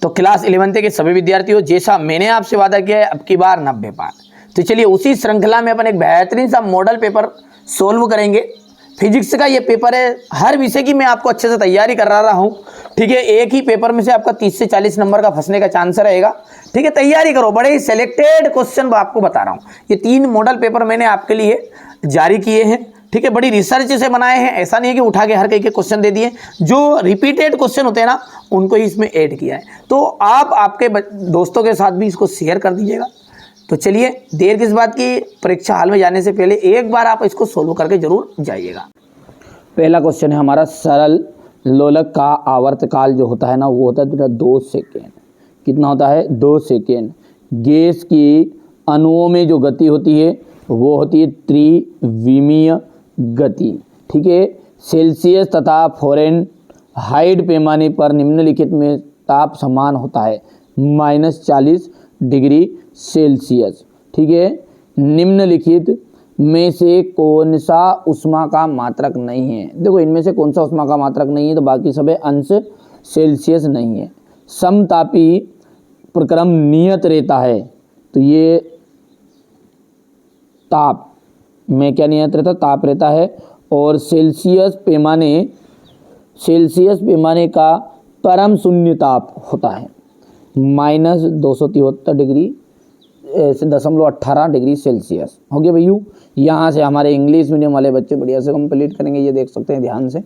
तो class 11th के सभी विद्यार्थियों, जैसा मैंने आपसे वादा किया है, अब की बार 90 पार। तो चलिए उसी श्रृंखला में अपन एक बेहतरीन सा मॉडल पेपर सोल्व करेंगे। फिजिक्स का ये पेपर है, हर विषय की मैं आपको अच्छे से तैयारी करा रहा हूँ। ठीक है, एक ही पेपर में से आपका 30 से 40 नंबर का फंसने का चांस रहेगा। ठीक है, तैयारी करो, बड़े ही सिलेक्टेड क्वेश्चन आपको बता रहा हूँ। ये 3 मॉडल पेपर मैंने आपके लिए जारी किए हैं। ठीक है, बड़ी रिसर्च से बनाए हैं, ऐसा नहीं है कि उठा के हर कहीं के क्वेश्चन दे दिए। जो रिपीटेड क्वेश्चन होते हैं ना, उनको ही इसमें ऐड किया है। तो आप आपके दोस्तों के साथ भी इसको शेयर कर दीजिएगा। तो चलिए देर किस बात की, परीक्षा हाल में जाने से पहले एक बार आप इसको सोल्व करके जरूर जाइएगा। पहला क्वेश्चन है हमारा, सरल लोलक का आवर्तकाल जो होता है ना, वो होता है 2 सेकेंड। कितना होता है? 2 सेकेंड। गैस की अणुओं में जो गति होती है वो होती है त्रिविमीय गति। ठीक है, सेल्सियस तथा फ़ारेनहाइट पैमाने पर निम्नलिखित में ताप समान होता है -40 डिग्री सेल्सियस। ठीक है, निम्नलिखित में से कौन सा ऊष्मा का मात्रक नहीं है? देखो इनमें से कौन सा ऊष्मा का मात्रक नहीं है, तो बाकी सब है अंश सेल्सियस नहीं है। समतापी प्रक्रम नियत रहता है, तो ये ताप में क्या नियत रहता है? ताप रहता है। और सेल्सियस पैमाने का परम शून्य ताप होता है -273 डिग्री 0.18 डिग्री सेल्सियस। हो गया भैया। यहाँ से हमारे इंग्लिश मीडियम वाले बच्चे बढ़िया से कंप्लीट करेंगे, ये देख सकते हैं। ध्यान से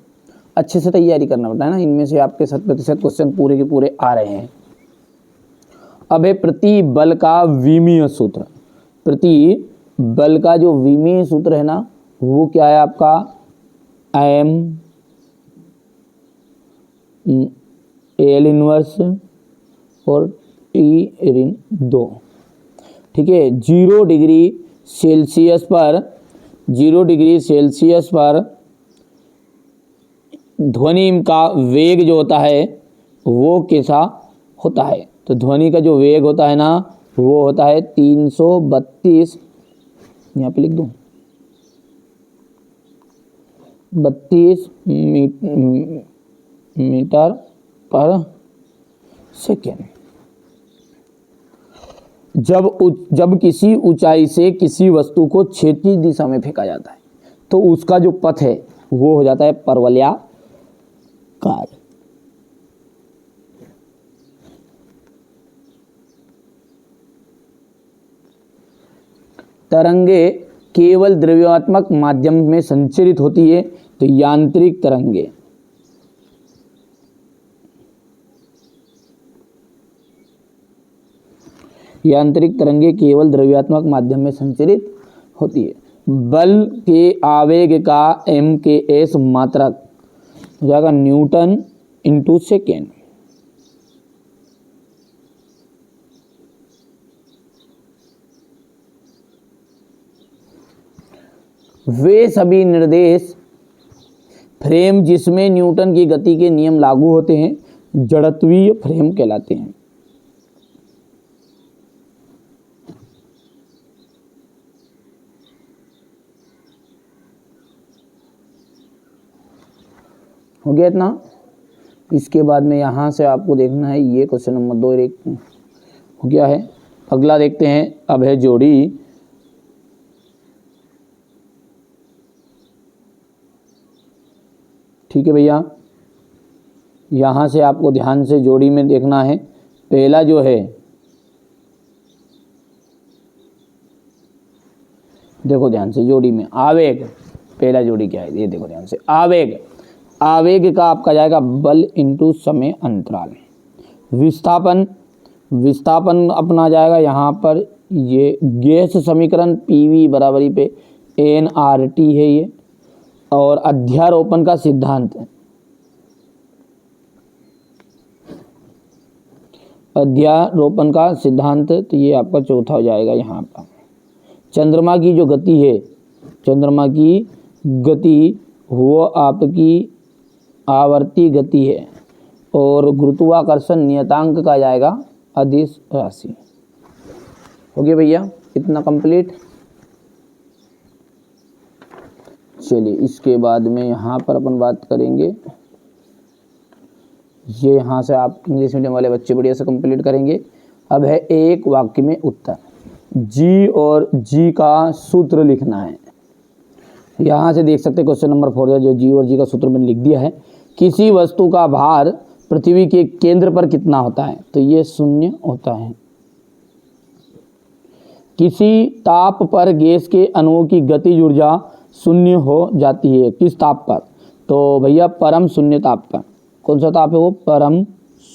अच्छे से तैयारी करना पड़ता है ना, इनमें से आपके 100% क्वेश्चन पूरे के पूरे आ रहे हैं। अब है प्रति बल का विमीय सूत्र। प्रति बल का जो विमीय सूत्र है ना, वो क्या है आपका? M L इनवर्स और T ऋण 2। ठीक है, 0 डिग्री सेल्सियस पर ध्वनि का वेग जो होता है वो कैसा होता है? तो ध्वनि का जो वेग होता है ना, वो होता है 332, यहाँ पे लिख दूँ, 32 मीटर पर सेकेंड। जब किसी ऊंचाई से किसी वस्तु को क्षैतिज दिशा में फेंका जाता है, तो उसका जो पथ है वो हो जाता है परवलयाकार। तरंगे केवल द्रव्यात्मक माध्यम में संचरित होती है, तो यांत्रिक तरंगे। यांत्रिक तरंगे केवल द्रव्यात्मक माध्यम में संचरित होती है। बल के आवेग का MKS मात्रक हो जाएगा न्यूटन इंटू सेकेंड। वे सभी निर्देश फ्रेम जिसमें न्यूटन की गति के नियम लागू होते हैं जड़त्वीय फ्रेम कहलाते हैं। हो गया इतना। इसके बाद में यहाँ से आपको देखना है, ये क्वेश्चन नंबर 2 एक हो गया है। अगला देखते हैं, अब है जोड़ी। ठीक है भैया, यहाँ से आपको ध्यान से जोड़ी में देखना है। पहला जो है, देखो ध्यान से, जोड़ी में आवेग, पहला जोड़ी क्या है ये देखो ध्यान से। आवेग का आपका जाएगा बल इंटू समय अंतराल। विस्थापन अपना जाएगा यहाँ पर, ये गैस समीकरण PV बराबरी पे nRT है ये। और अध्यारोपण का सिद्धांत, तो ये आपका चौथा हो जाएगा यहाँ पर। चंद्रमा की जो गति है, चंद्रमा की गति वो आपकी आवर्ती गति है। और गुरुत्वाकर्षण नियतांक का जाएगा अदिश राशि। हो गया भैया, इतना कंप्लीट। चलिए इसके बाद में यहाँ पर अपन बात करेंगे ये यहाँ से आप इंग्लिश मीडियम वाले बच्चे बढ़िया से कंप्लीट करेंगे। अब है एक वाक्य में उत्तर। जी और जी का सूत्र लिखना है। यहाँ से देख सकते हैं क्वेश्चन नंबर 4 जो जी और जी का सूत्र मैंने लिख दिया है। किसी वस्तु का भार पृथ्वी के केंद्र पर कितना होता है, तो ये 0 होता है। किसी ताप पर गैस के अणुओं की गतिज ऊर्जा 0 हो जाती है, किस ताप पर, तो भैया परम शून्य ताप पर। कौन सा ताप है वो, परम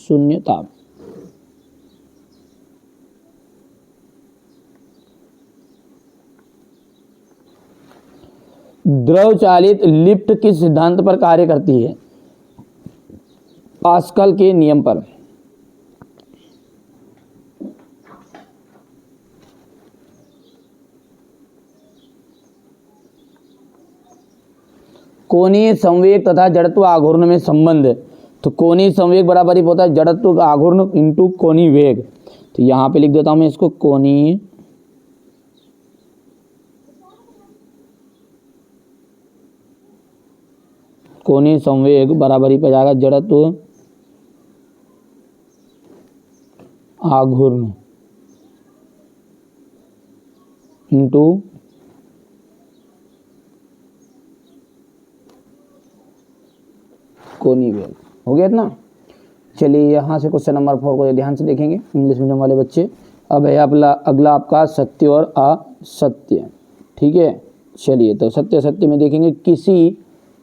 शून्य ताप। द्रव चालित लिफ्ट किस सिद्धांत पर कार्य करती है, पास्कल के नियम पर। कोणीय संवेग तथा जड़त्व आघूर्ण में संबंध, तो कोणीय संवेग बराबर ही होता है जड़त्व आघूर्ण इंटू कोणीय वेग। तो यहाँ पे लिख देता हूं मैं इसको, कोणीय संवेग बराबर ही पे जाएगा जड़त्व आघूर्ण इंटू कोणीय वेग। हो गया इतना। चलिए यहाँ से क्वेश्चन नंबर 4 को ध्यान से देखेंगे इंग्लिश मीडियम वाले बच्चे। अब है अगला आपका सत्य और असत्य। ठीक है, चलिए तो सत्य सत्य में देखेंगे। किसी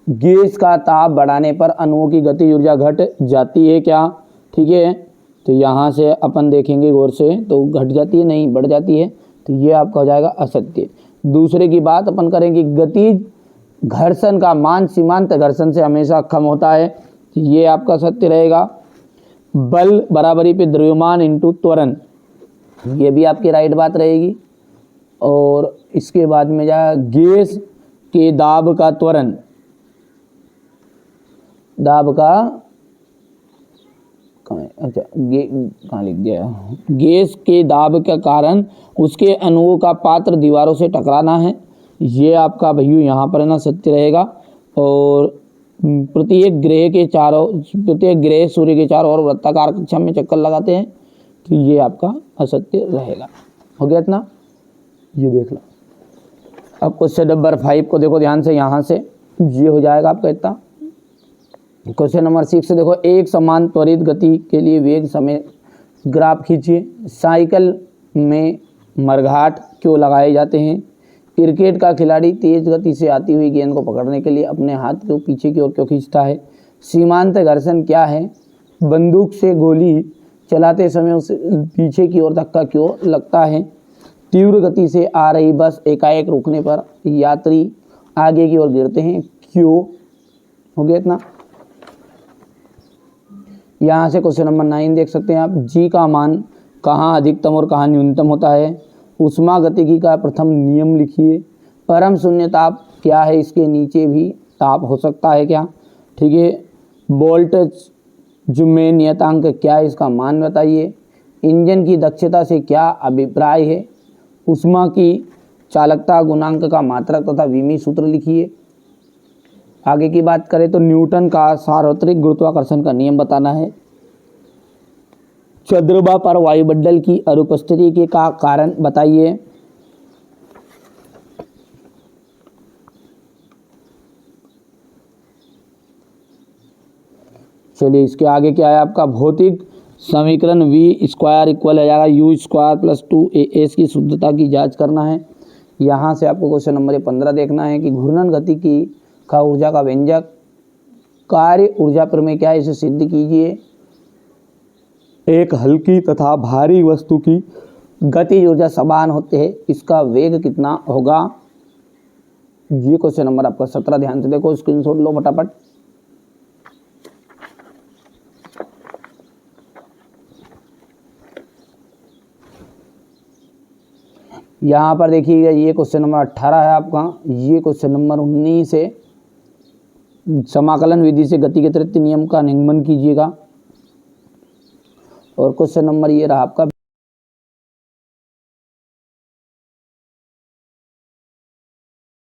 गैस का ताप बढ़ाने पर अणुओं की गति ऊर्जा घट जाती है क्या, ठीक है, तो यहाँ से अपन देखेंगे गौर से, तो घट जाती है नहीं बढ़ जाती है, तो ये आपका हो जाएगा असत्य। दूसरे की बात अपन करेंगे, गतिज घर्षण का मान सीमांत घर्षण से हमेशा कम होता है, तो ये आपका सत्य रहेगा। बल बराबरी पे द्रव्यमान इंटू त्वरण, ये भी आपकी राइट बात रहेगी। और इसके बाद में जाएगा गैस के दाब का त्वरण, दाब का अच्छा कहाँ लिख दिया, गैस के दाब के कारण उसके अणुओं का पात्र दीवारों से टकराना है, ये आपका भैया यहाँ पर है ना सत्य रहेगा। और प्रत्येक ग्रह सूर्य के चारों ओर वृत्ताकार कक्षा में चक्कर लगाते हैं, तो ये आपका असत्य रहेगा। हो गया इतना, ये देख लो। अब क्वेश्चन नंबर 5 को देखो ध्यान से, यहाँ से ये हो जाएगा आपका इतना। क्वेश्चन नंबर 6 से देखो, एक समान त्वरित गति के लिए वेग समय ग्राफ खींचिए। साइकिल में मरघाट क्यों लगाए जाते हैं। क्रिकेट का खिलाड़ी तेज गति से आती हुई गेंद को पकड़ने के लिए अपने हाथ को पीछे की ओर क्यों खींचता है। सीमांत घर्षण क्या है। बंदूक से गोली चलाते समय उसे पीछे की ओर धक्का क्यों लगता है। तीव्र गति से आ रही बस एकाएक रुकने पर यात्री आगे की ओर गिरते हैं क्यों। हो गया इतना। यहाँ से क्वेश्चन नंबर 9 देख सकते हैं आप। जी का मान कहाँ अधिकतम और कहाँ न्यूनतम होता है। ऊष्मागतिकी का प्रथम नियम लिखिए। परम शून्य ताप क्या है, इसके नीचे भी ताप हो सकता है क्या, ठीक है। वोल्टेज में नियतांक क्या है, इसका मान बताइए। इंजन की दक्षता से क्या अभिप्राय है। ऊष्मा की चालकता गुणांक का मात्रक तथा विमी सूत्र लिखिए। आगे की बात करें तो न्यूटन का सार्वत्रिक गुरुत्वाकर्षण का नियम बताना है। चंद्रमा पर वायुमंडल की अनुपस्थिति के का कारण बताइए। चलिए इसके आगे क्या है आपका भौतिक समीकरण v स्क्वायर इक्वल हो जाएगा u स्क्वायर प्लस 2as की शुद्धता की जांच करना है। यहाँ से आपको क्वेश्चन नंबर 15 देखना है कि घूर्णन गति की का ऊर्जा का व्यंजक कार्य ऊर्जा प्रमेय क्या है, इसे सिद्ध कीजिए। एक हल्की तथा भारी वस्तु की गति ऊर्जा समान होते हैं, इसका वेग कितना होगा। ये क्वेश्चन नंबर आपका 17 ध्यान से देखो, स्क्रीनशॉट लो फटाफट। यहाँ पर देखिएगा ये क्वेश्चन नंबर 18 है आपका। ये क्वेश्चन नंबर 19 से समाकलन विधि से गति के तृतीय नियम का निगमन कीजिएगा। और क्वेश्चन नंबर ये रहा आपका